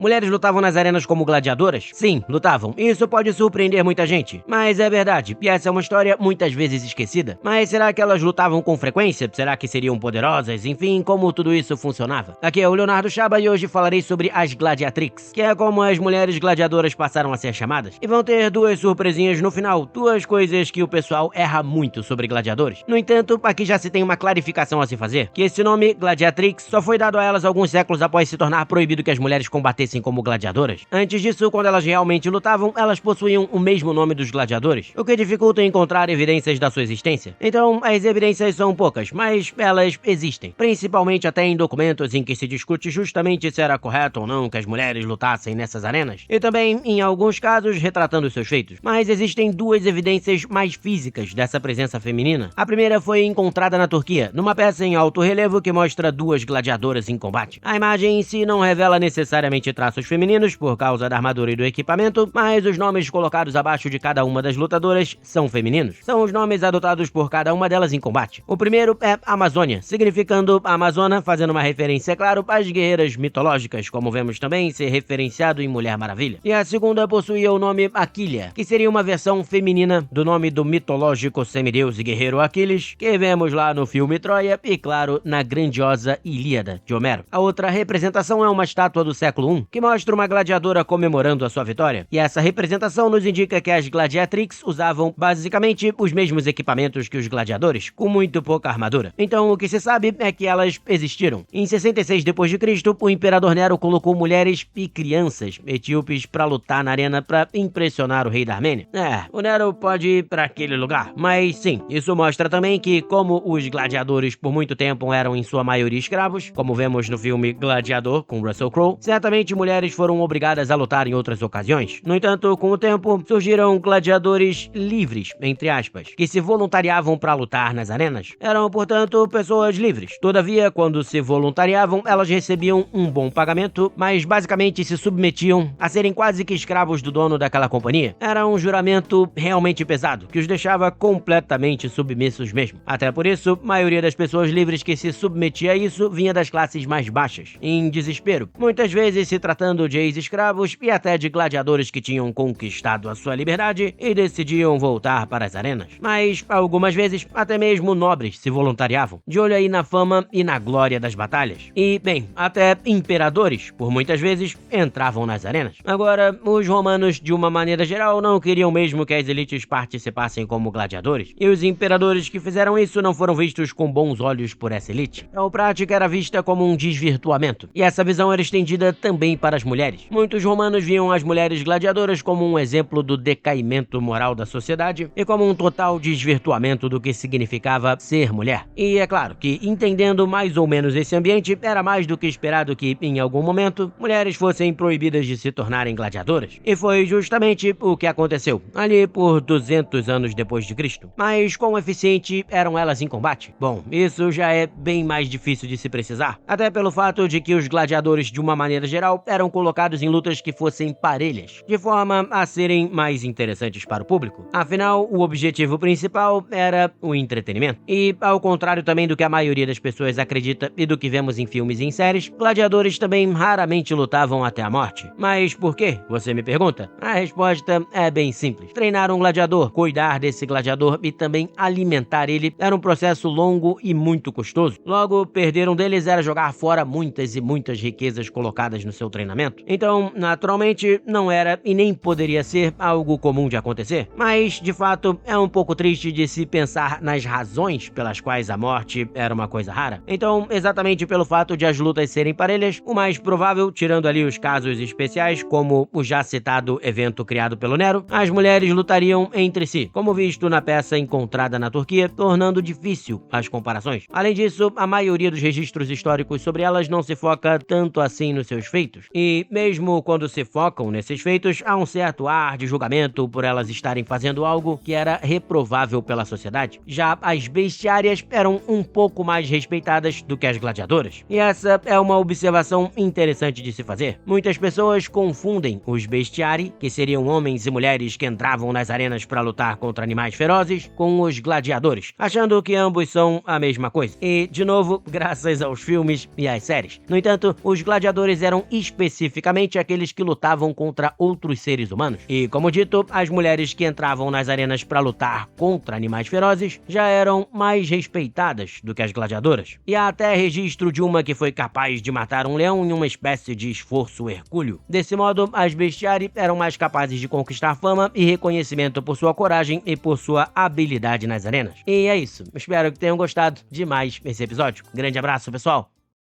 Mulheres lutavam nas arenas como gladiadoras? Sim, lutavam. Isso pode surpreender muita gente, mas é verdade, e essa é uma história muitas vezes esquecida. Mas será que elas lutavam com frequência? Será que seriam poderosas? Enfim, como tudo isso funcionava? Aqui é o Leonardo Chaba e hoje falarei sobre as Gladiatrix, que é como as mulheres gladiadoras passaram a ser chamadas. E vão ter duas surpresinhas no final, duas coisas que o pessoal erra muito sobre gladiadores. No entanto, aqui já se tem uma clarificação a se fazer, que esse nome, Gladiatrix, só foi dado a elas alguns séculos após se tornar proibido que as mulheres combatessem como gladiadoras. Antes disso, quando elas realmente lutavam, elas possuíam o mesmo nome dos gladiadores, o que dificulta encontrar evidências da sua existência. Então, as evidências são poucas, mas elas existem, principalmente até em documentos em que se discute justamente se era correto ou não que as mulheres lutassem nessas arenas, e também, em alguns casos, retratando seus feitos. Mas existem duas evidências mais físicas dessa presença feminina. A primeira foi encontrada na Turquia, numa peça em alto relevo que mostra duas gladiadoras em combate. A imagem em si não revela necessariamente traços femininos por causa da armadura e do equipamento, mas os nomes colocados abaixo de cada uma das lutadoras são femininos. São os nomes adotados por cada uma delas em combate. O primeiro é Amazônia, significando Amazona, fazendo uma referência, claro, às guerreiras mitológicas, como vemos também ser referenciado em Mulher Maravilha. E a segunda possuía o nome Aquília, que seria uma versão feminina do nome do mitológico semideus e guerreiro Aquiles, que vemos lá no filme Troia e, claro, na grandiosa Ilíada de Homero. A outra representação é uma estátua do século I, que mostra uma gladiadora comemorando a sua vitória. E essa representação nos indica que as Gladiatrix usavam basicamente os mesmos equipamentos que os gladiadores, com muito pouca armadura. Então o que se sabe é que elas existiram. Em 66 d.C., o imperador Nero colocou mulheres e crianças etíopes para lutar na arena para impressionar o rei da Armênia. O Nero pode ir para aquele lugar, mas sim, isso mostra também que, como os gladiadores por muito tempo eram em sua maioria escravos, como vemos no filme Gladiador com Russell Crowe, certamente mulheres foram obrigadas a lutar em outras ocasiões. No entanto, com o tempo, surgiram gladiadores livres, entre aspas, que se voluntariavam para lutar nas arenas. Eram, portanto, pessoas livres. Todavia, quando se voluntariavam, elas recebiam um bom pagamento, mas basicamente se submetiam a serem quase que escravos do dono daquela companhia. Era um juramento realmente pesado, que os deixava completamente submissos mesmo. Até por isso, a maioria das pessoas livres que se submetia a isso vinha das classes mais baixas, em desespero, muitas vezes se tratando de ex-escravos e até de gladiadores que tinham conquistado a sua liberdade e decidiam voltar para as arenas. Mas, algumas vezes, até mesmo nobres se voluntariavam, de olho aí na fama e na glória das batalhas. E, bem, até imperadores, por muitas vezes, entravam nas arenas. Agora, os romanos, de uma maneira geral, não queriam mesmo que as elites participassem como gladiadores, e os imperadores que fizeram isso não foram vistos com bons olhos por essa elite. A prática era vista como um desvirtuamento, e essa visão era estendida também para as mulheres. Muitos romanos viam as mulheres gladiadoras como um exemplo do decaimento moral da sociedade e como um total desvirtuamento do que significava ser mulher. E é claro que, entendendo mais ou menos esse ambiente, era mais do que esperado que, em algum momento, mulheres fossem proibidas de se tornarem gladiadoras. E foi justamente o que aconteceu, ali por 200 anos depois de Cristo. Mas quão eficiente eram elas em combate? Bom, isso já é bem mais difícil de se precisar, até pelo fato de que os gladiadores, de uma maneira geral, eram colocados em lutas que fossem parelhas, de forma a serem mais interessantes para o público. Afinal, o objetivo principal era o entretenimento. E, ao contrário também do que a maioria das pessoas acredita e do que vemos em filmes e em séries, gladiadores também raramente lutavam até a morte. Mas por quê? Você me pergunta? A resposta é bem simples. Treinar um gladiador, cuidar desse gladiador e também alimentar ele era um processo longo e muito custoso. Logo, perder um deles era jogar fora muitas e muitas riquezas colocadas no seu treinamento. Então, naturalmente, não era e nem poderia ser algo comum de acontecer. Mas, de fato, é um pouco triste de se pensar nas razões pelas quais a morte era uma coisa rara. Então, exatamente pelo fato de as lutas serem parelhas, o mais provável, tirando ali os casos especiais, como o já citado evento criado pelo Nero, as mulheres lutariam entre si, como visto na peça encontrada na Turquia, tornando difícil as comparações. Além disso, a maioria dos registros históricos sobre elas não se foca tanto assim nos seus feitos. E mesmo quando se focam nesses feitos, há um certo ar de julgamento por elas estarem fazendo algo que era reprovável pela sociedade. Já as bestiárias eram um pouco mais respeitadas do que as gladiadoras. E essa é uma observação interessante de se fazer. Muitas pessoas confundem os bestiari, que seriam homens e mulheres que entravam nas arenas para lutar contra animais ferozes, com os gladiadores, achando que ambos são a mesma coisa. E, de novo, graças aos filmes e às séries. No entanto, os gladiadores eram especificamente aqueles que lutavam contra outros seres humanos. E, como dito, as mulheres que entravam nas arenas para lutar contra animais ferozes já eram mais respeitadas do que as gladiadoras. E há até registro de uma que foi capaz de matar um leão em uma espécie de esforço hercúleo. Desse modo, as bestiári eram mais capazes de conquistar fama e reconhecimento por sua coragem e por sua habilidade nas arenas. E é isso. Espero que tenham gostado de mais esse episódio. Grande abraço, pessoal!